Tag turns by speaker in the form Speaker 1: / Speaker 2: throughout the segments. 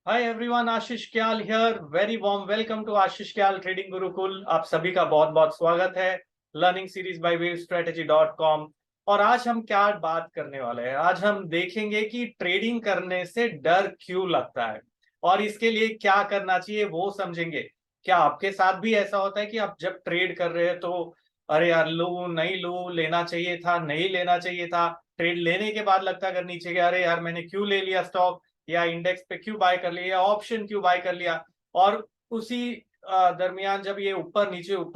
Speaker 1: Hi everyone, Ashish Kyal here. Very warm welcome to Ashish Kyal trading Gurukul. आप सभी का बहुत बहुत स्वागत है लर्निंग सीरीज बाय wavestrategycom। और आज हम क्या बात करने वाले हैं? आज हम देखेंगे कि ट्रेडिंग करने से डर क्यों लगता है और इसके लिए क्या करना चाहिए वो समझेंगे। क्या आपके साथ भी ऐसा होता है कि आप जब ट्रेड कर रहे हैं तो अरे यार, लूं नहीं लूं, लेना चाहिए था नहीं लेना चाहिए था, ट्रेड लेने के बाद लगता है नीचे गया, अरे यार मैंने क्यों ले लिया स्टॉक, या इंडेक्स पे क्यों बाय कर लिया, ऑप्शन क्यों बाय कर लिया। और उसी दरमियान जब ये ऊपर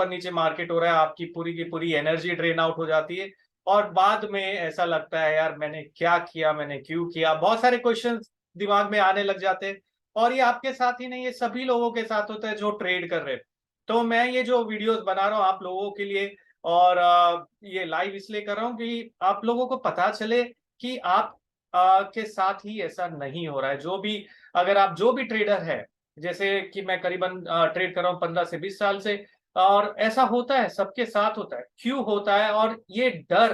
Speaker 1: नीचे मार्केट हो रहा है, आपकी पूरी की पूरी एनर्जी ड्रेन आउट हो जाती है और बाद में ऐसा लगता है यार मैंने क्या किया, मैंने क्यों किया। बहुत सारे क्वेश्चंस दिमाग में आने लग जाते हैं। और ये आपके साथ ही नहीं, ये सभी लोगों के साथ होता है जो ट्रेड कर रहे हैं। तो मैं ये जो वीडियोस बना रहा हूँ आप लोगों के लिए, और ये लाइव इसलिए कर रहा हूँ कि आप लोगों को पता चले कि आप के साथ ही ऐसा नहीं हो रहा है। जो भी, अगर आप जो भी ट्रेडर है, जैसे कि मैं करीबन ट्रेड कर रहा हूँ 15 से 20 साल से, और ऐसा होता है, सबके साथ होता है। क्यों होता है और ये डर,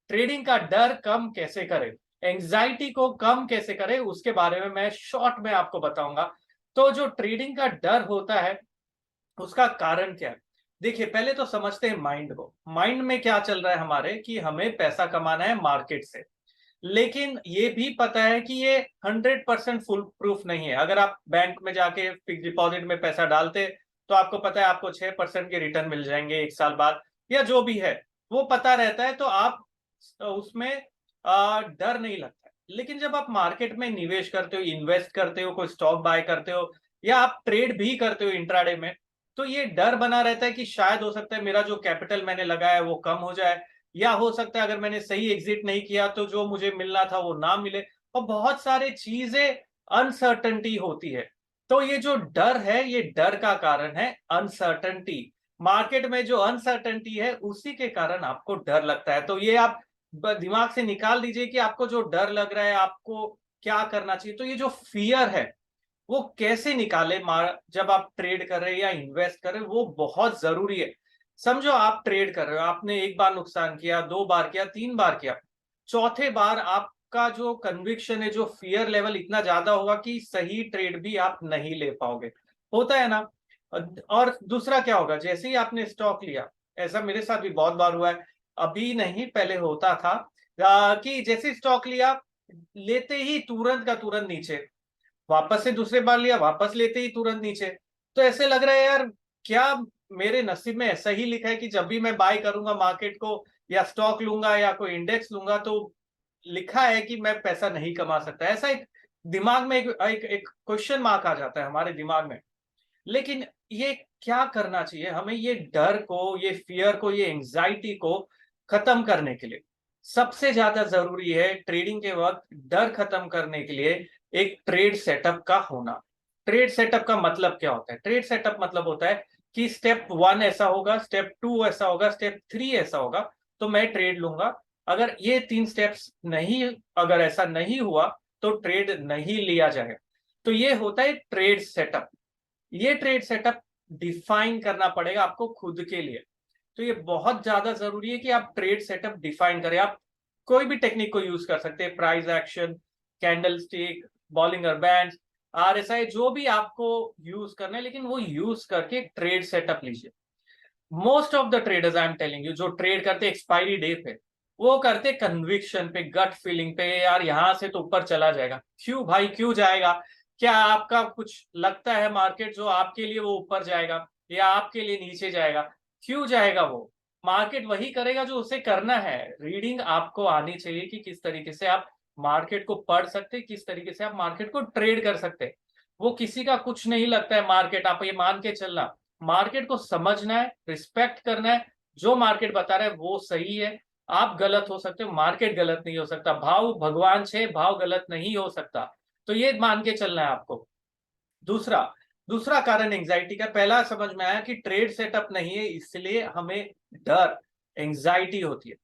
Speaker 1: ट्रेडिंग का डर कम कैसे करें, एंजाइटी को कम कैसे करें, उसके बारे में मैं शॉर्ट में आपको बताऊंगा। तो जो ट्रेडिंग का डर होता है उसका कारण क्या है? देखिए, पहले तो समझते हैं माइंड को। माइंड में क्या चल रहा है हमारे कि हमें पैसा कमाना है मार्केट से। लेकिन ये भी पता है कि ये 100% फुल प्रूफ नहीं है। अगर आप बैंक में जाके फिक्स डिपॉजिट में पैसा डालते तो आपको पता है आपको 6% के रिटर्न मिल जाएंगे 1 साल बाद, या जो भी है वो पता रहता है, तो आप उसमें डर नहीं लगता है। लेकिन जब आप मार्केट में निवेश करते हो, इन्वेस्ट करते हो, कोई स्टॉक बाय करते हो, या आप ट्रेड भी करते हो इंट्राडे में, तो ये डर बना रहता है कि शायद हो सकता है मेरा जो कैपिटल मैंने लगाया है वो कम हो जाए, या हो सकता है अगर मैंने सही एग्जिट नहीं किया तो जो मुझे मिलना था वो ना मिले। और बहुत सारी चीजें, अनसर्टनिटी होती है। तो ये जो डर है, ये डर का कारण है अनसर्टनिटी। मार्केट में जो अनसर्टनिटी है उसी के कारण आपको डर लगता है। तो ये आप दिमाग से निकाल दीजिए कि आपको जो डर लग रहा है आपको क्या करना चाहिए। तो ये जो फियर है वो कैसे निकाले जब आप ट्रेड कर रहे हैं या इन्वेस्ट कर रहे हैं, वो बहुत जरूरी है। समझो आप ट्रेड कर रहे हो, आपने एक बार नुकसान किया, 2 बार किया, 3 बार किया, चौथे बार आपका जो कन्विक्शन है, जो फियर लेवल इतना ज्यादा होगा कि सही ट्रेड भी आप नहीं ले पाओगे। होता है ना? और दूसरा क्या होगा, जैसे ही आपने स्टॉक लिया, ऐसा मेरे साथ भी बहुत बार हुआ है, अभी नहीं पहले होता था, कि जैसे स्टॉक लिया, लेते ही तुरंत का तुरंत नीचे, वापस से दूसरे बार लिया, वापस लेते ही तुरंत नीचे। तो ऐसे लग रहा है यार, क्या मेरे नसीब में ऐसा ही लिखा है कि जब भी मैं बाय करूंगा मार्केट को, या स्टॉक लूंगा या कोई इंडेक्स लूंगा, तो लिखा है कि मैं पैसा नहीं कमा सकता। ऐसा एक दिमाग में एक क्वेश्चन मार्क आ जाता है हमारे दिमाग में। लेकिन ये क्या करना चाहिए हमें, ये डर को, ये फियर को, ये एंजाइटी को खत्म करने के लिए सबसे ज्यादा जरूरी है ट्रेडिंग के वक्त डर खत्म करने के लिए एक ट्रेड सेटअप का होना। ट्रेड सेटअप का मतलब क्या होता है? ट्रेड सेटअप मतलब होता है कि स्टेप 1 ऐसा होगा, स्टेप 2 ऐसा होगा, स्टेप 3 ऐसा होगा, तो मैं ट्रेड लूंगा। अगर ये 3 स्टेप्स नहीं, अगर ऐसा नहीं हुआ तो ट्रेड नहीं लिया जाएगा। तो ये होता है ट्रेड सेटअप। ये ट्रेड सेटअप डिफाइन करना पड़ेगा आपको खुद के लिए। तो ये बहुत ज्यादा जरूरी है कि आप ट्रेड सेटअप डिफाइन करें। आप कोई भी टेक्निक को यूज कर सकते हैं, price action, candle stick, Bollinger band, RSI, जो भी आपको यूज करना है, लेकिन वो यूज करके ट्रेड सेटअप लीजिए। Most of the traders, I am telling you, जो ट्रेड करते एक्सपायरी डे पे, वो करते कन्विक्शन पे, गट फीलिंग पे, यार यहां से तो ऊपर चला जाएगा। क्यों भाई, क्यों जाएगा? क्या आपका कुछ लगता है मार्केट जो आपके लिए वो ऊपर जाएगा या आपके लिए नीचे जाएगा? क्यों जाएगा? वो मार्केट वही करेगा जो उसे करना है। रीडिंग आपको आनी चाहिए कि किस तरीके से आप मार्केट को पढ़ सकते, किस तरीके से आप मार्केट को ट्रेड कर सकते। वो किसी का कुछ नहीं लगता है मार्केट, आप ये मान के चलना। मार्केट को समझना है, रिस्पेक्ट करना है। जो मार्केट बता रहा है वो सही है। आप गलत हो सकते हो, मार्केट गलत नहीं हो सकता। भाव भगवान छे, भाव गलत नहीं हो सकता। तो ये मान के चलना है आपको। दूसरा दूसरा कारण एंजाइटी का, पहला समझ में आया कि ट्रेड सेटअप नहीं है इसलिए हमें डर, एंजाइटी होती है।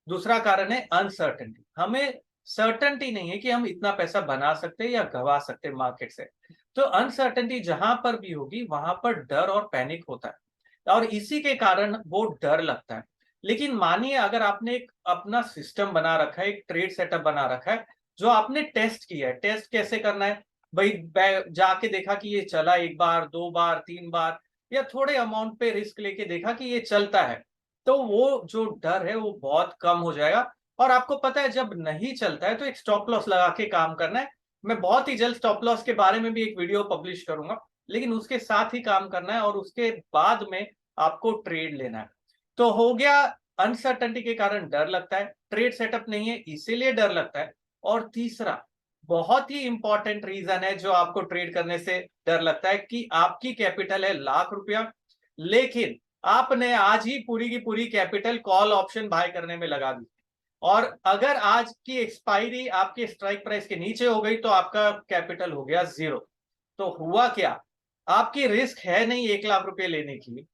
Speaker 1: दूसरा कारण है अनसर्टेनिटी। हमें सर्टेनिटी नहीं है कि हम इतना पैसा बना सकते हैं या गवा सकते हैं मार्केट से। तो अनसर्टेनिटी जहां पर भी होगी वहां पर डर और पैनिक होता है, और इसी के कारण वो डर लगता है। लेकिन मानिए अगर आपने एक अपना सिस्टम बना रखा है, एक ट्रेड सेटअप बना रखा है जो आपने टेस्ट किया है। टेस्ट कैसे करना है? भाई जाके देखा कि ये चला एक बार, दो बार, तीन बार, या थोड़े अमाउंट पे रिस्क लेके देखा कि ये चलता है, तो वो जो डर है वो बहुत कम हो जाएगा। और आपको पता है जब नहीं चलता है तो एक स्टॉप लॉस लगा के काम करना है। मैं बहुत ही जल्द स्टॉप लॉस के बारे में भी एक वीडियो पब्लिश करूंगा, लेकिन उसके साथ ही काम करना है और उसके बाद में आपको ट्रेड लेना है। तो हो गया, अनसर्टेनिटी के कारण डर लगता है, ट्रेड सेटअप नहीं है इसीलिए डर लगता है। और तीसरा बहुत ही इंपॉर्टेंट रीजन है जो आपको ट्रेड करने से डर लगता है कि आपकी कैपिटल है ₹1,00,000, लेकिन आपने आज ही पूरी की पूरी कैपिटल कॉल ऑप्शन बाय करने में लगा दी, और अगर आज की एक्सपायरी आपके स्ट्राइक प्राइस के नीचे हो गई तो आपका कैपिटल हो गया जीरो। तो हुआ क्या, आपकी रिस्क है नहीं ₹1,00,000 लेने की,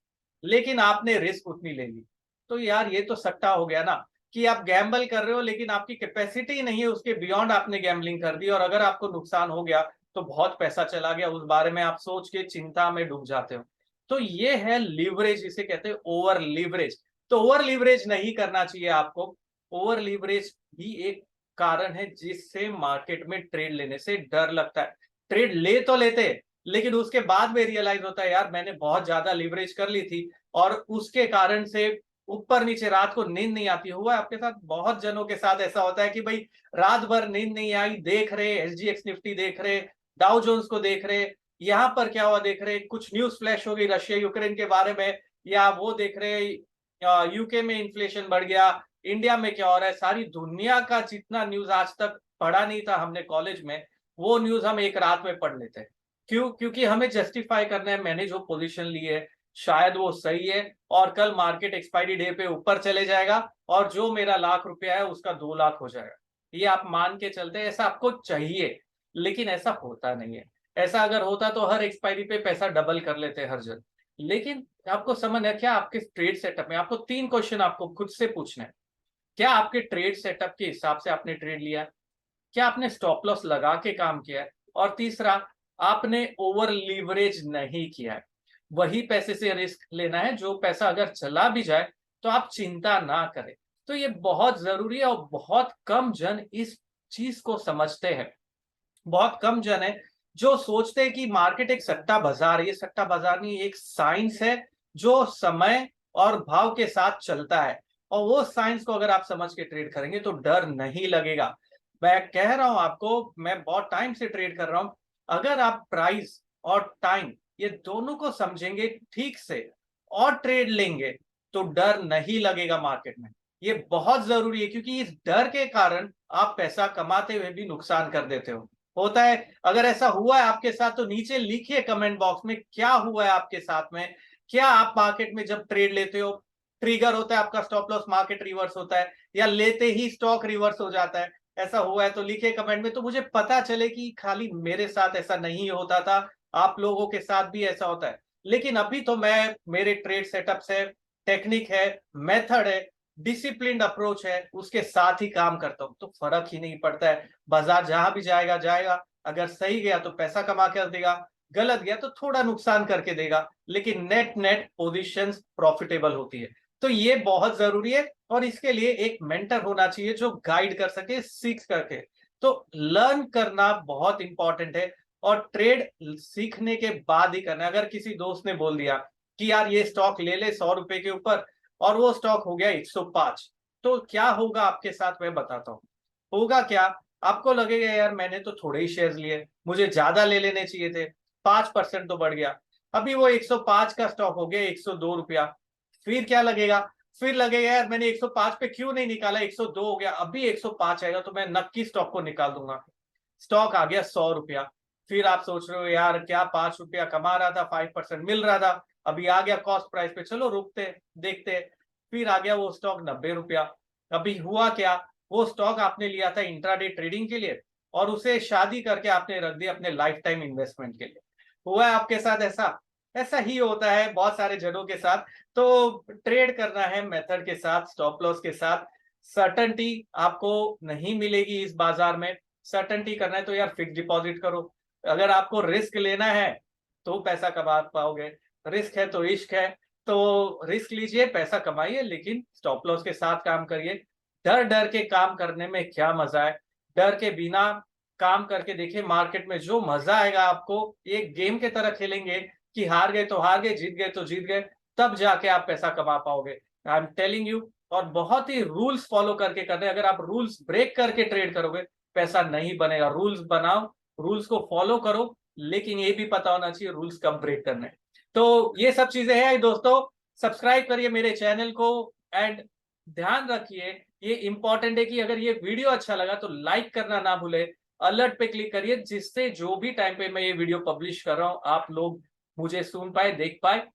Speaker 1: लेकिन आपने रिस्क उतनी ले ली। तो यार ये तो सट्टा हो गया ना, कि आप गैम्बल कर रहे हो लेकिन आपकी कैपेसिटी नहीं है, उसके बियॉन्ड आपने गैम्बलिंग कर दी, और अगर आपको नुकसान हो गया तो बहुत पैसा चला गया, उस बारे में आप सोच के चिंता में डूब जाते हो। तो ये है लीवरेज, इसे कहते हैं ओवर लीवरेज। तो ओवर लीवरेज नहीं करना चाहिए आपको। ओवर लीवरेज भी एक कारण है जिससे मार्केट में ट्रेड लेने से डर लगता है। ट्रेड ले तो लेते हैं, लेकिन उसके बाद में रियलाइज होता है यार मैंने बहुत ज्यादा लीवरेज कर ली थी, और उसके कारण से ऊपर नीचे रात को नींद नहीं आती। हुआ है आपके साथ, बहुत जनों के साथ ऐसा होता है कि भाई रात भर नींद नहीं आई, देख रहे एसजीएक्स निफ्टी, देख रहे डाउ जोन्स को, देख रहे यहाँ पर क्या हुआ, देख रहे कुछ न्यूज फ्लैश हो गई रशिया यूक्रेन के बारे में, या वो देख रहे यूके में इन्फ्लेशन बढ़ गया, इंडिया में क्या हो रहा है। सारी दुनिया का जितना न्यूज आज तक पढ़ा नहीं था हमने कॉलेज में, वो न्यूज हम एक रात में पढ़ लेते हैं। क्यों? क्योंकि हमें जस्टिफाई करना है मैंने जो पोजीशन ली है शायद वो सही है, और कल मार्केट एक्सपायरी डे पे ऊपर चले जाएगा और जो मेरा ₹1,00,000 है उसका 2,00,000 हो जाएगा। ये आप मान के चलते हैं, ऐसा आपको चाहिए, लेकिन ऐसा होता नहीं है। ऐसा अगर होता तो हर एक्सपायरी पे पैसा डबल कर लेते हर जगह। लेकिन आपको समझ है क्या, आपके ट्रेड सेटअप में आपको 3 क्वेश्चन आपको खुद से पूछना है। क्या आपके ट्रेड सेटअप के हिसाब से आपने ट्रेड लिया है? क्या आपने स्टॉप लॉस लगा के काम किया है? और तीसरा, आपने ओवर लीवरेज नहीं किया है। वही पैसे से रिस्क लेना है, जो पैसा अगर चला भी जाए तो आप चिंता ना करें। तो ये बहुत जरूरी है, और बहुत कम जन इस चीज को समझते हैं। बहुत कम जन है जो सोचते हैं कि मार्केट एक सट्टा बाजार है। ये सट्टा बाजार नहीं, एक साइंस है जो समय और भाव के साथ चलता है, और वो साइंस को अगर आप समझ के ट्रेड करेंगे तो डर नहीं लगेगा। मैं कह रहा हूं आपको, मैं बहुत टाइम से ट्रेड कर रहा हूं। अगर आप प्राइस और टाइम ये दोनों को समझेंगे ठीक से और ट्रेड लेंगे तो डर नहीं लगेगा मार्केट में। ये बहुत जरूरी है, क्योंकि इस डर के कारण आप पैसा कमाते हुए भी नुकसान कर देते हो। होता है, अगर ऐसा हुआ है आपके साथ तो नीचे लिखिए कमेंट बॉक्स में क्या हुआ है आपके साथ में। क्या आप मार्केट में जब ट्रेड लेते हो ट्रिगर होता है आपका स्टॉप लॉस, मार्केट रिवर्स होता है, या लेते ही स्टॉक रिवर्स हो जाता है? ऐसा हुआ है तो लिखिए कमेंट में, तो मुझे पता चले कि खाली मेरे साथ ऐसा नहीं होता था, आप लोगों के साथ भी ऐसा होता है। लेकिन अभी तो मैं, मेरे ट्रेड सेटअप है, टेक्निक है, मेथड है, डिसिप्लिन्ड अप्रोच है, उसके साथ ही काम करता हूं, तो फर्क ही नहीं पड़ता है। बाजार जहां भी जाएगा जाएगा, अगर सही गया तो पैसा कमा कर देगा, गलत गया तो थोड़ा नुकसान करके देगा, लेकिन नेट नेट पोजीशंस प्रॉफिटेबल होती है। तो ये बहुत जरूरी है, और इसके लिए एक मेंटर होना चाहिए जो गाइड कर सके सीख करके। तो लर्न करना बहुत इंपॉर्टेंट है, और ट्रेड सीखने के बाद ही करना है। अगर किसी दोस्त ने बोल दिया कि यार ये स्टॉक ले ले ₹100 के ऊपर, और वो स्टॉक हो गया 105, तो क्या होगा आपके साथ मैं बताता हूँ। होगा क्या, आपको लगेगा यार मैंने तो थोड़े ही शेयर्स लिए, मुझे ज्यादा ले लेने चाहिए थे, 5% तो बढ़ गया। अभी वो 105 का स्टॉक हो गया ₹102। फिर क्या लगेगा, फिर लगेगा यार मैंने 105 पे क्यों नहीं निकाला, 102 हो गया, अभी 105 आएगा तो मैं नक्की स्टॉक को निकाल दूंगा। स्टॉक आ गया ₹100। फिर आप सोच रहे हो यार क्या ₹5 कमा रहा था, 5% मिल रहा था, अभी आ गया कॉस्ट प्राइस पे, चलो रुकते देखते। फिर आ गया वो स्टॉक ₹90। अभी हुआ क्या, वो स्टॉक आपने लिया था इंट्राडे ट्रेडिंग के लिए, और उसे शादी करके आपने रख दिया अपने लाइफ टाइम इन्वेस्टमेंट के लिए। हुआ है आपके साथ ऐसा? ऐसा ही होता है बहुत सारे जनों के साथ। तो ट्रेड करना है मेथड के साथ, स्टॉप लॉस के साथ। सर्टेनिटी आपको नहीं मिलेगी इस बाजार में। सर्टेनिटी करना है तो यार फिक्स डिपॉजिट करो। अगर आपको रिस्क लेना है तो पैसा कमा पाओगे, रिस्क है तो इश्क है। तो रिस्क लीजिए, पैसा कमाइए, लेकिन स्टॉप लॉस के साथ काम करिए। डर डर के काम करने में क्या मजा है, डर के बिना काम करके देखिए, मार्केट में जो मजा आएगा आपको, एक गेम के तरह खेलेंगे कि हार गए तो हार गए, जीत गए तो जीत गए, तब जाके आप पैसा कमा पाओगे। I am telling you. और बहुत ही रूल्स फॉलो करके करना है। अगर आप रूल्स ब्रेक करके ट्रेड करोगे, पैसा नहीं बनेगा। रूल्स बनाओ, रूल्स को फॉलो करो, लेकिन ये भी पता होना चाहिए रूल्स कब ब्रेक करने। तो ये सब चीजें हैं दोस्तों। सब्सक्राइब करिए मेरे चैनल को एंड ध्यान रखिए, ये इंपॉर्टेंट है कि अगर ये वीडियो अच्छा लगा तो लाइक करना ना भूले, अलर्ट पे क्लिक करिए, जिससे जो भी टाइम पे मैं ये वीडियो पब्लिश कर रहा हूं आप लोग मुझे सुन पाए, देख पाए।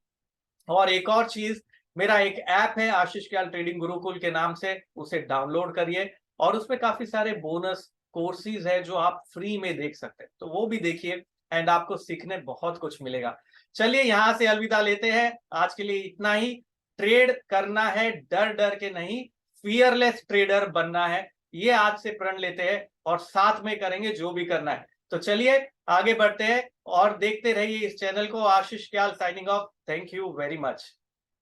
Speaker 1: और एक और चीज, मेरा एक ऐप है आशीष क्याल ट्रेडिंग गुरुकुल के नाम से, उसे डाउनलोड करिए और उसमें काफी सारे बोनस कोर्सेज है जो आप फ्री में देख सकते हैं, तो वो भी देखिए एंड आपको सीखने बहुत कुछ मिलेगा। चलिए यहां से अलविदा लेते हैं, आज के लिए इतना ही। ट्रेड करना है डर डर के नहीं, फियरलेस ट्रेडर बनना है, ये आज से प्रण लेते हैं और साथ में करेंगे जो भी करना है। तो चलिए आगे बढ़ते हैं और देखते रहिए इस चैनल को। Ashish Kyal signing off. Thank you very much.